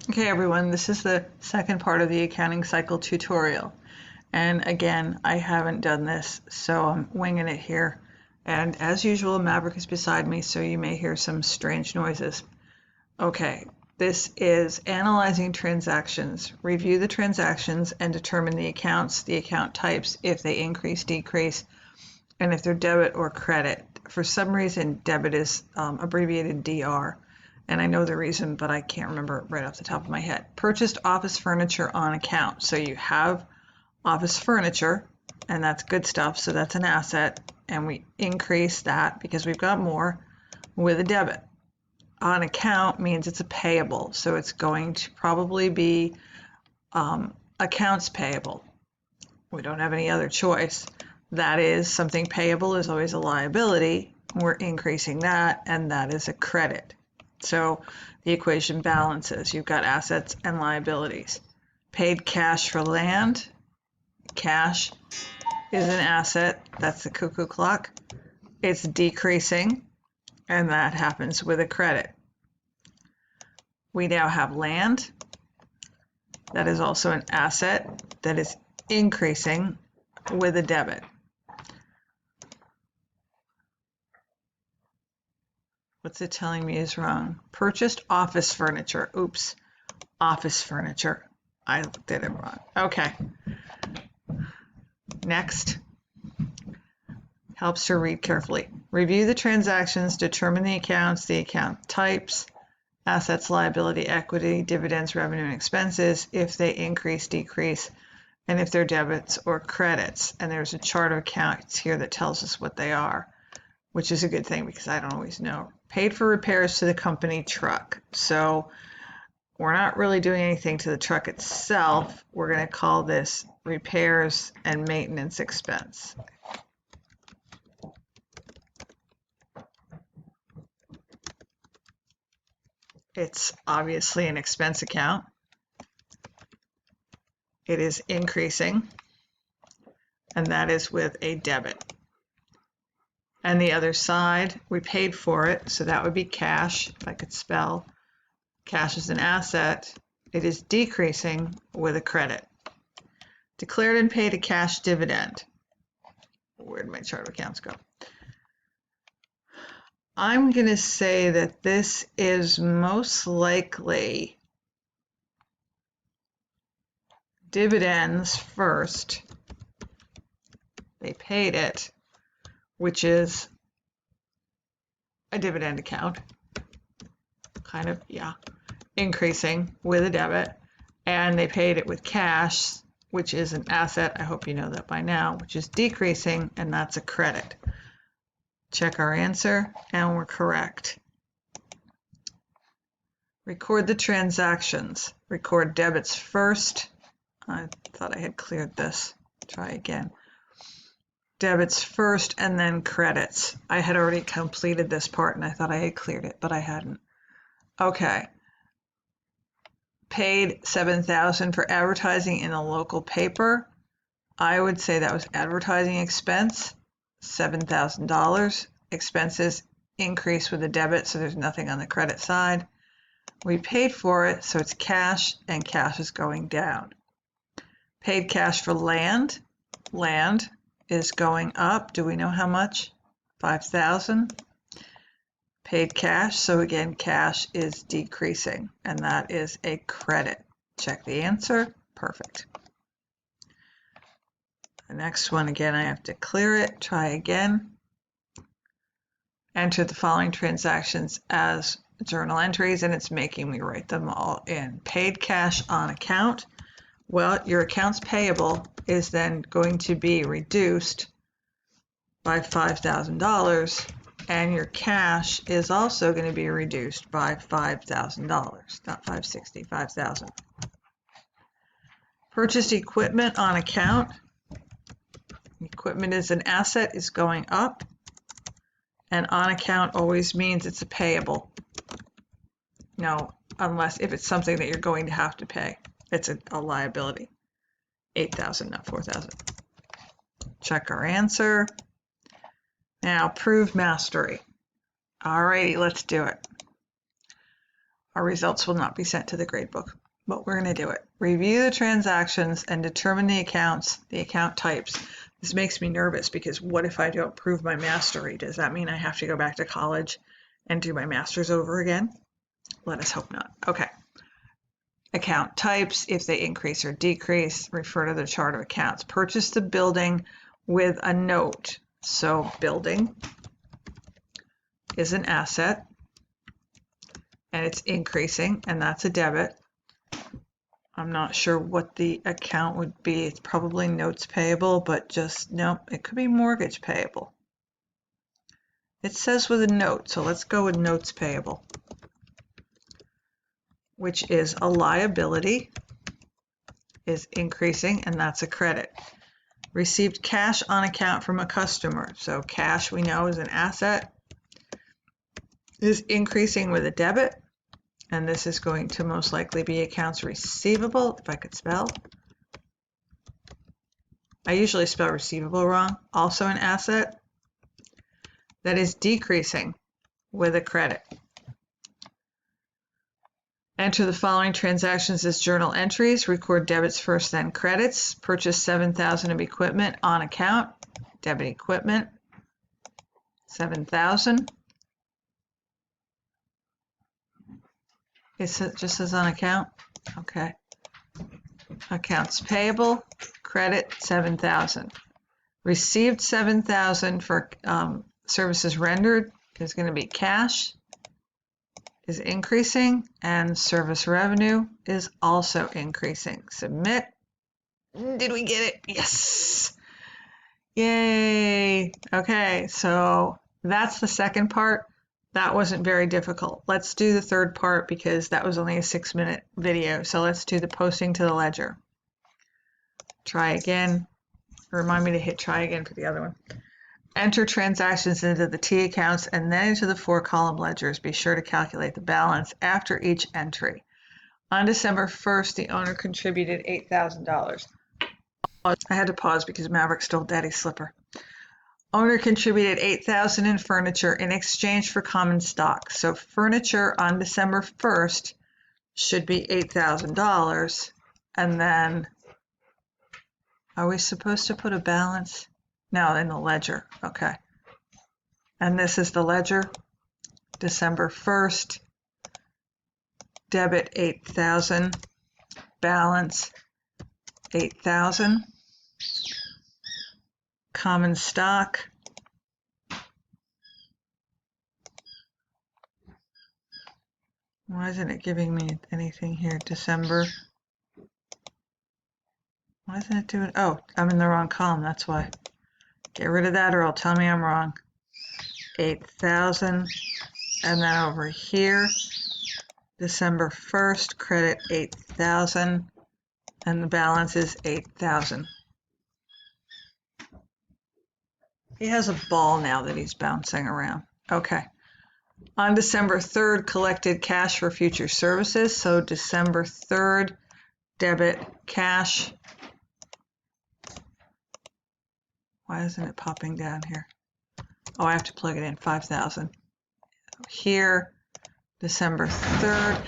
Okay, everyone, this is the second part of the accounting cycle tutorial. And again, I haven't done this, so I'm winging it here. And as usual, Maverick is beside me, so you may hear some strange noises. Okay, this is analyzing transactions. Review the transactions and determine the accounts, the account types, if they increase, decrease, and if they're debit or credit. For some reason, debit is abbreviated DR. And I know the reason, but I can't remember it right off the top of my head. Purchased office furniture on account. So you have office furniture, and that's good stuff. So that's an asset, and we increase that because we've got more with a debit. On account means it's a payable, so it's going to probably be accounts payable. We don't have any other choice. That is, something payable is always a liability. We're increasing that, and that is a credit. So the equation balances. You've got assets and liabilities. Paid cash for land. Cash is an asset. That's the cuckoo clock. It's decreasing, and that happens with a credit. We now have land. That is also an asset that is increasing with a debit. What's it telling me is wrong? Purchased office furniture. Oops, office furniture. I did it wrong. Okay. Next. Helps to read carefully. Review the transactions, determine the accounts, the account types, assets, liability, equity, dividends, revenue, and expenses, if they increase, decrease, and if they're debits or credits. And there's a chart of accounts here that tells us what they are, which is a good thing because I don't always know. Paid for repairs to the company truck. So we're not really doing anything to the truck itself. We're going to call this repairs and maintenance expense. It's obviously an expense account. It is increasing, and that is with a debit. And the other side, we paid for it, so that would be cash, if I could spell. Cash is an asset. It is decreasing with a credit. Declared and paid a cash dividend. Where'd my chart of accounts go? I'm going to say that this is most likely dividends first. They paid it, which is a dividend account. Kind of, yeah, increasing with a debit. And they paid it with cash, which is an asset. I hope you know that by now, which is decreasing, and that's a credit. Check our answer, and we're correct. Record the transactions. Record debits first. I thought I had cleared this. Try again. Debits first and then credits. I had already completed this part and I thought I had cleared it, but I hadn't. Okay. Paid $7,000 for advertising in a local paper. I would say that was advertising expense, $7,000. Expenses increase with a debit, so there's nothing on the credit side. We paid for it, so it's cash, and cash is going down. Paid cash for land. Land is going up. Do we know how much? 5,000. Paid cash, so again, cash is decreasing, and that is a credit. Check the answer. Perfect. The next one, again, I have to clear it. Try again. Enter the following transactions as journal entries, and it's making me write them all in. Paid cash on account. Well, your accounts payable is then going to be reduced by $5,000, and your cash is also going to be reduced by $5,000, not $560, $5,000. Purchased equipment on account. Equipment is an asset, is going up, and on account always means it's a payable. No, unless if it's something that you're going to have to pay. It's a liability. 8,000, not 4,000. Check our answer. Now, prove mastery. Alrighty, let's do it. our results will not be sent to the gradebook, but we're going to do it. Review the transactions and determine the accounts, the account types. This makes me nervous because what if I don't prove my mastery? Does that mean I have to go back to college and do my master's over again? Let us hope not. Okay. Account types, if they increase or decrease, refer to the chart of accounts. Purchase the building with a note. So building is an asset and it's increasing, and that's a debit. I'm not sure what the account would be. It's probably notes payable, but just no, it could be mortgage payable. It says with a note, so let's go with notes payable, which is a liability, is increasing, and that's a credit. Received cash on account from a customer. So cash, we know, is an asset, is increasing with a debit, and this is going to most likely be accounts receivable, if I could spell. I usually spell receivable wrong. Also an asset that is decreasing with a credit. Enter the following transactions as journal entries. Record debits first, then credits. Purchase $7,000 of equipment on account. Debit equipment, $7,000. It just says on account. Okay. Accounts payable, credit, $7,000. Received $7,000 for services rendered is going to be cash, is increasing, and service revenue is also increasing. Submit. Did we get it? Yes. Yay. Okay, so that's the second part. That wasn't very difficult. Let's do the third part because that was only a 6-minute video. So let's do the posting to the ledger. Try again. Remind me to hit try again for the other one. Enter transactions into the T accounts and then into the 4-column ledgers. Be sure to calculate the balance after each entry. On December 1st, the owner contributed $8,000. I had to pause because Maverick stole Daddy's slipper. Owner contributed $8,000 in furniture in exchange for common stock. So furniture on December 1st should be $8,000. And then, are we supposed to put a balance? No, in the ledger. Okay. And this is the ledger. December 1st, debit $8,000, balance $8,000. Common stock, why isn't it giving me anything here? December, why isn't it doing, oh, I'm in the wrong column, that's why. Get rid of that or it'll tell me I'm wrong. 8,000, and then over here, December 1st, credit 8,000, and the balance is 8,000. He has a ball now that he's bouncing around. Okay. On December 3rd, collected cash for future services. So December 3rd, debit cash. Why isn't it popping down here? Oh, I have to plug it in, 5,000. Here, December 3rd.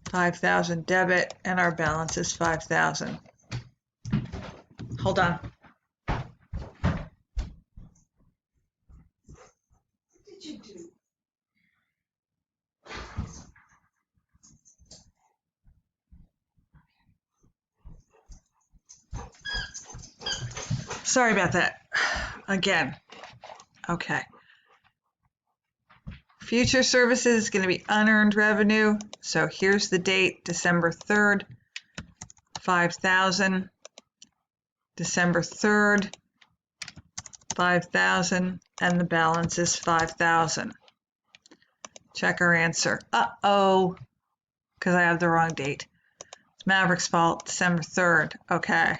$5,000 debit, and our balance is 5,000. Hold on. What did you do? Sorry about that. Again. Okay. Future services is going to be unearned revenue. So here's the date, December 3rd, 5,000. December 3rd, 5,000, and the balance is 5,000. Check our answer. Uh-oh, because I have the wrong date. It's Maverick's fault, December 3rd. Okay.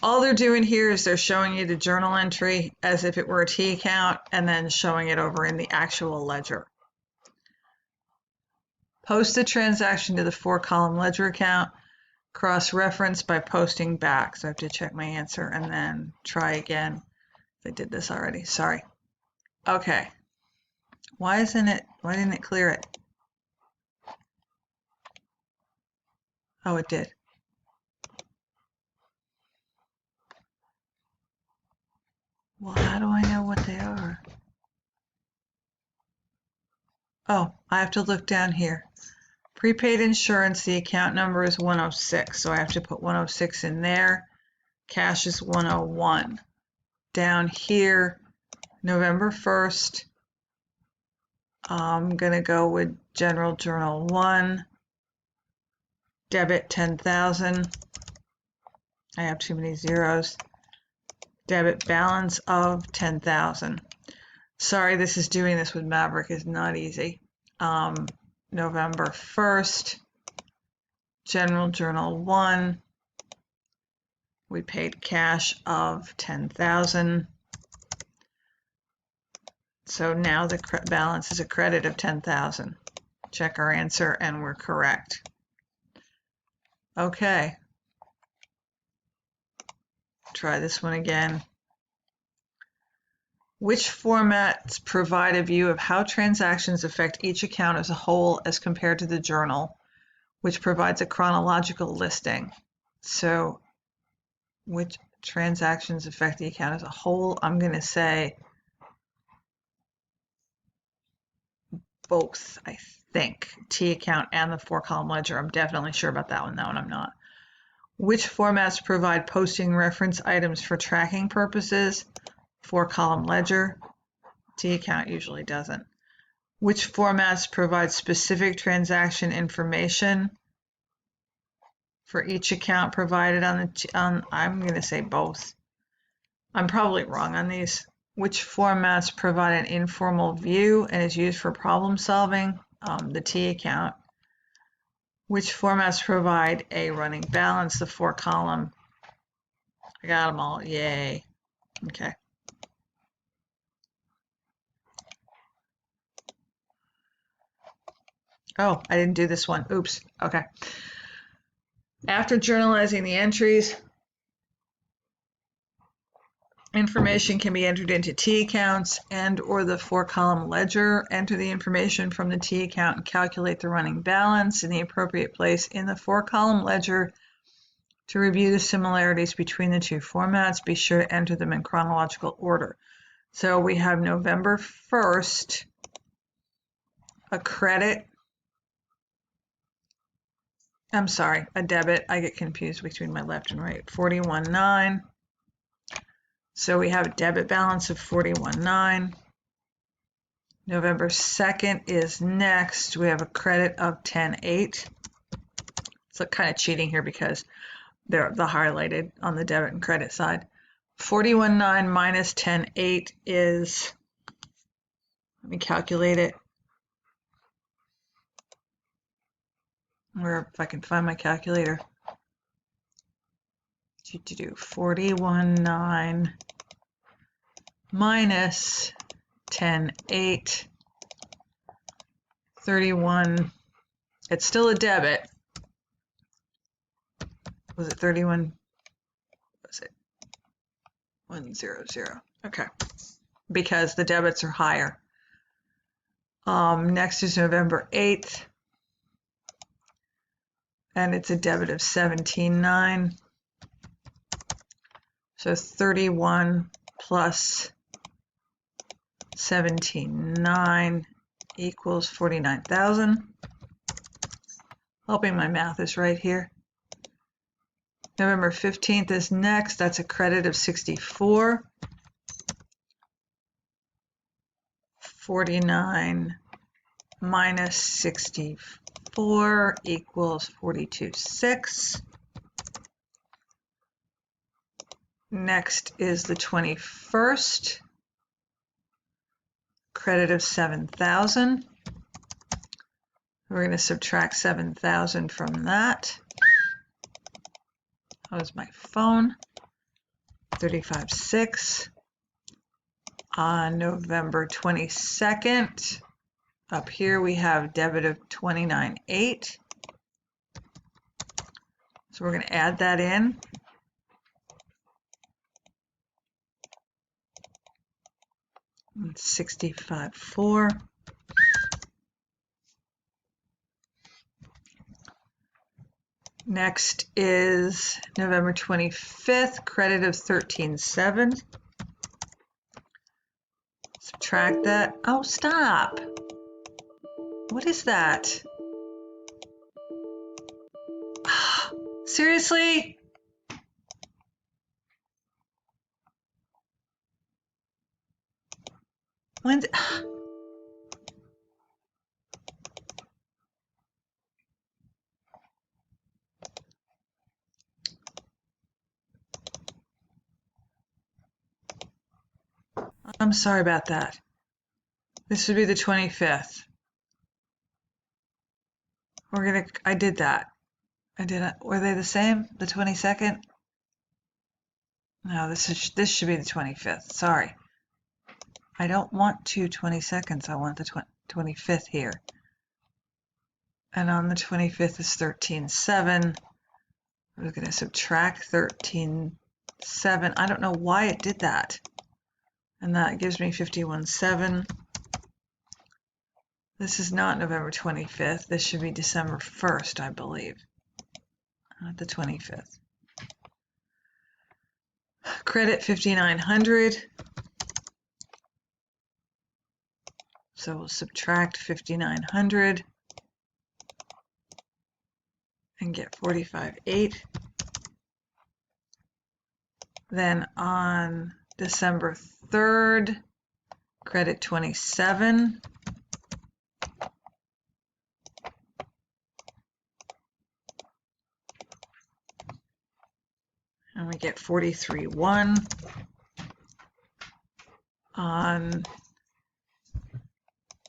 All they're doing here is they're showing you the journal entry as if it were a T account and then showing it over in the actual ledger. Post the transaction to the 4-column ledger account. Cross-reference by posting back. So I have to check my answer and then try again. I did this already, sorry. Okay. Why didn't it clear it? Oh, it did. Well, how do I know what they are? Oh, I have to look down here. Prepaid insurance, the account number is 106, so I have to put 106 in there. Cash is 101. Down here, November 1st, I'm going to go with General Journal 1, debit 10,000. I have too many zeros. Debit balance of 10,000. Sorry, this is doing this with Maverick is not easy. November 1st, General Journal 1, we paid cash of 10,000. So now the balance is a credit of 10,000. Check our answer and we're correct. Okay. Try this one again. Which formats provide a view of how transactions affect each account as a whole as compared to the journal, which provides a chronological listing? So which transactions affect the account as a whole? I'm going to say both, I think. T account and the 4-column ledger. I'm definitely sure about that one. That one I'm not. Which formats provide posting reference items for tracking purposes? 4-column ledger. T account usually doesn't. Which formats provide specific transaction information for each account provided on the I'm going to say both. I'm probably wrong on these. Which formats provide an informal view and is used for problem solving? The T account. Which formats provide a running balance? The 4-column. I got them all. Yay. Okay. Oh, I didn't do this one. Oops. Okay. After journalizing the entries, information can be entered into T accounts and or the 4-column ledger. Enter the information from the T account and calculate the running balance in the appropriate place in the 4-column ledger. To review the similarities between the two formats, be sure to enter them in chronological order. So we have November 1st, a credit. I'm sorry, a debit. I get confused between my left and right. 41.9. So we have a debit balance of 41.9. November 2nd is next. We have a credit of 10.8. So kind of cheating here because they're the highlighted on the debit and credit side. 41.9 minus 10.8 is, let me calculate it. Or if I can find my calculator. 41.9 minus 10.8, 31. It's still a debit. Was it 31? Was it 100? Okay, because the debits are higher. Next is November 8th, and it's a debit of 17.9. So 31 plus 17.9 equals 49,000. Hoping my math is right here. November 15th is next. That's a credit of 64. 49 minus 64 equals 42.6. Next is the 21st. Credit of 7,000. We're going to subtract 7,000 from that. That was my phone. 35.6. On November 22nd, up here we have debit of 29.8. So we're going to add that in. 65.4. Next is November 25th, credit of 13.7. Subtract that. Oh, stop. What is that? Seriously? When's... I'm sorry about that. This would be the 25th. I did that. Were they the same? The 22nd? No, this should be the 25th. Sorry. I don't want 2 22nds. I want the 25th here. And on the 25th is 13.7. We're going to subtract 13.7. I don't know why it did that. And that gives me 51.7. This is not November 25th. This should be December 1st, I believe. Not the 25th. Credit 5,900. So we'll subtract 5,900 and get 45.8. Then on December 3rd, credit 27. And we get 43.1. On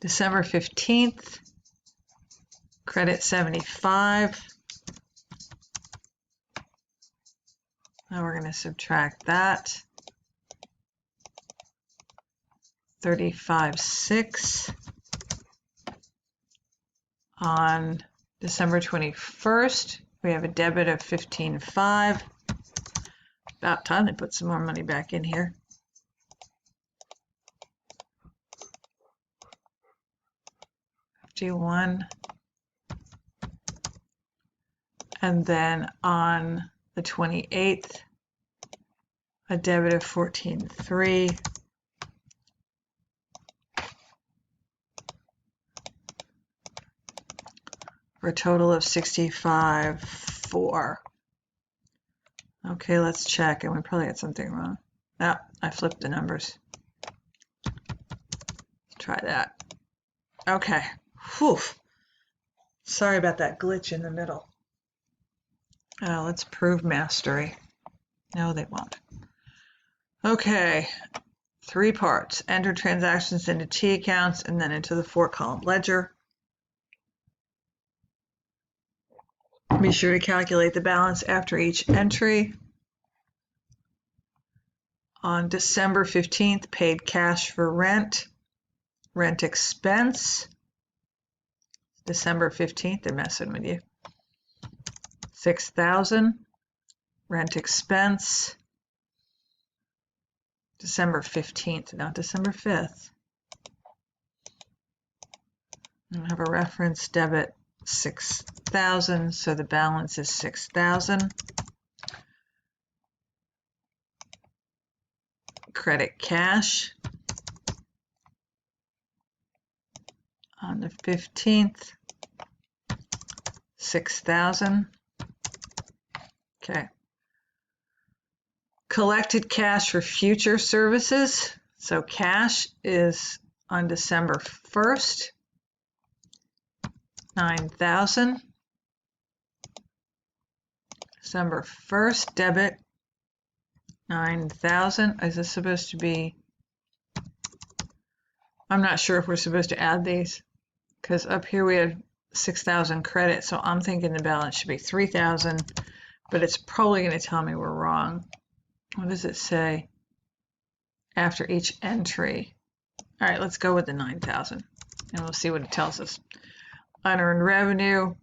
December 15th, credit 75. Now we're going to subtract that. 35.6. On December 21st, we have a debit of 15.5. About time they put some more money back in here. $51. And then on the 28th, a debit of 14.3. For a total of 65.4. Okay, let's check, and we probably had something wrong. Ah, I flipped the numbers. Let's try that. Okay. Whew. Sorry about that glitch in the middle. Let's prove mastery. No, they won't. Okay. 3 parts. Enter transactions into T accounts and then into the 4-column ledger. Be sure to calculate the balance after each entry. On December 15th, paid cash for rent. Rent expense. December 15th, they're messing with you. 6,000. Rent expense. December 15th, not December 5th. I have a reference debit 6,000, so the balance is 6,000. Credit cash on the 15th, 6,000. Okay. Collected cash for future services. So cash is on December 1st, 9,000. December 1st, debit 9,000. Is this supposed to be? I'm not sure if we're supposed to add these because up here we have 6,000 credit, so I'm thinking the balance should be 3,000, but it's probably going to tell me we're wrong. What does it say after each entry? All right, let's go with the 9,000 and we'll see what it tells us. Unearned revenue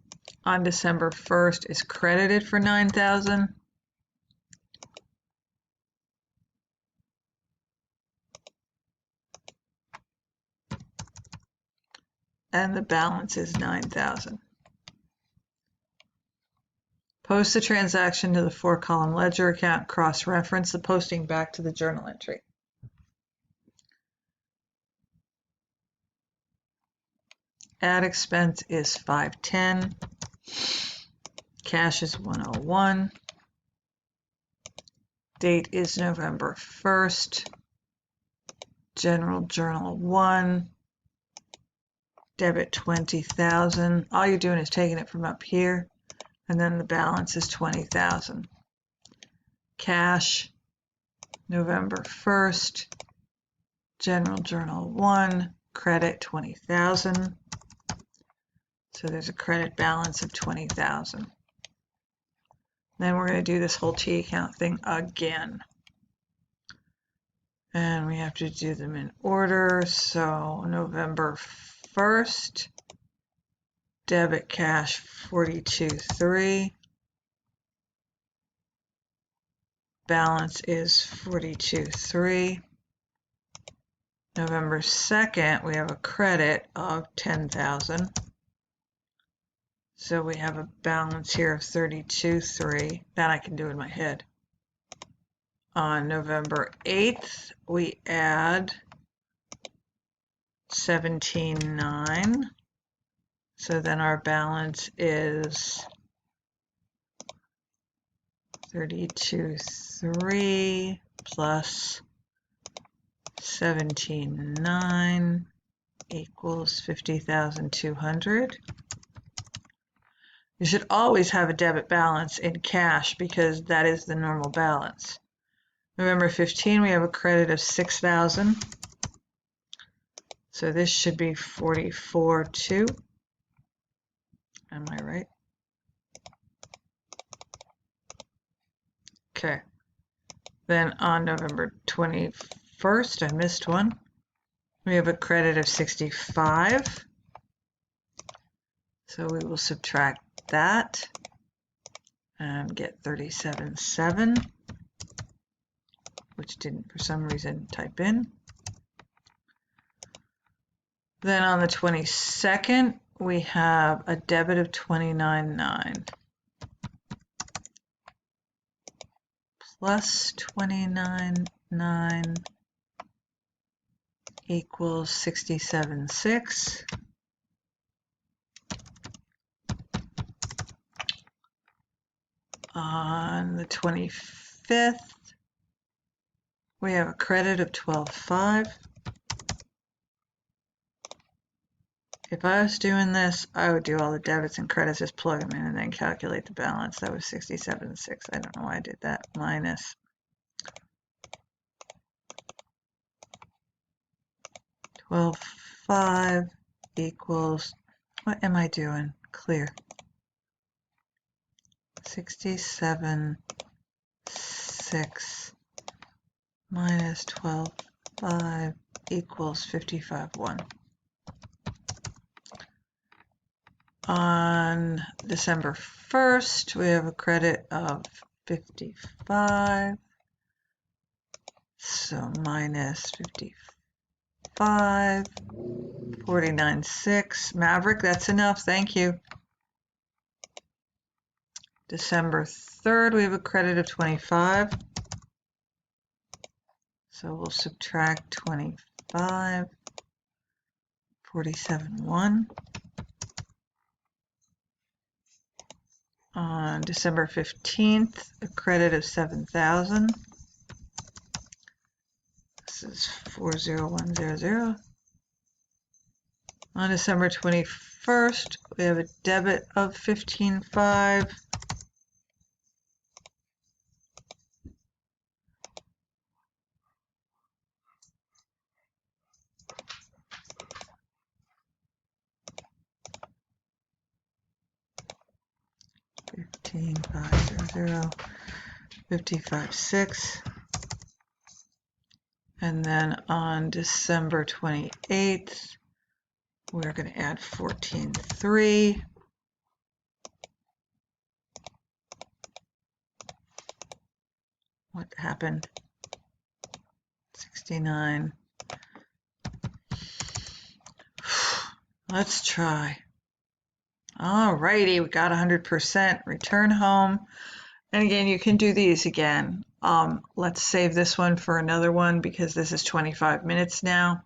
on December 1st is credited for 9,000. and the balance is 9,000. Post the transaction to the 4-column ledger account, cross-reference the posting back to the journal entry. Ad expense is 510. Cash is 101. Date is November 1st. General Journal 1. Debit 20,000. All you're doing is taking it from up here, and then the balance is 20,000. Cash, November 1st. General Journal 1. Credit 20,000. So there's a credit balance of 20,000. Then we're going to do this whole T account thing again. And we have to do them in order. So November 1st, debit cash 42.3. Balance is 42.3. November 2nd, we have a credit of 10,000. So we have a balance here of 32.3. That I can do in my head. On November 8th, we add 17.9. So then our balance is 32.3 plus 17.9 equals 50,200. You should always have a debit balance in cash because that is the normal balance. November 15, we have a credit of 6,000. So this should be 44.2. Am I right? Okay. Then on November 21st, I missed one. We have a credit of 65. So we will subtract that and get 37.7, which didn't for some reason type in. Then on the 22nd, we have a debit of 29.9 plus 29.9 equals 67.6. On the 25th, we have a credit of 12.5. If I was doing this, I would do all the debits and credits, just plug them in and then calculate the balance. That was 67.6. I don't know why I did that. Minus 12.5 equals, what am I doing? Clear. 67.6 minus 12.5 equals 55.1. On December 1st, we have a credit of 55. So minus 55, 49.6. Maverick, that's enough. Thank you. December 3rd, we have a credit of 25. So we'll subtract 25, 47.1. On December 15th, a credit of 7,000. This is 40100. On December 21st, we have a debit of 15.5. $15,500, 55.6. And then on December 28th, we're going to add 14.3. What happened? 69. Let's try. All righty, we got 100%. Return home. And again, you can do these again. Let's save this one for another one because this is 25 minutes now.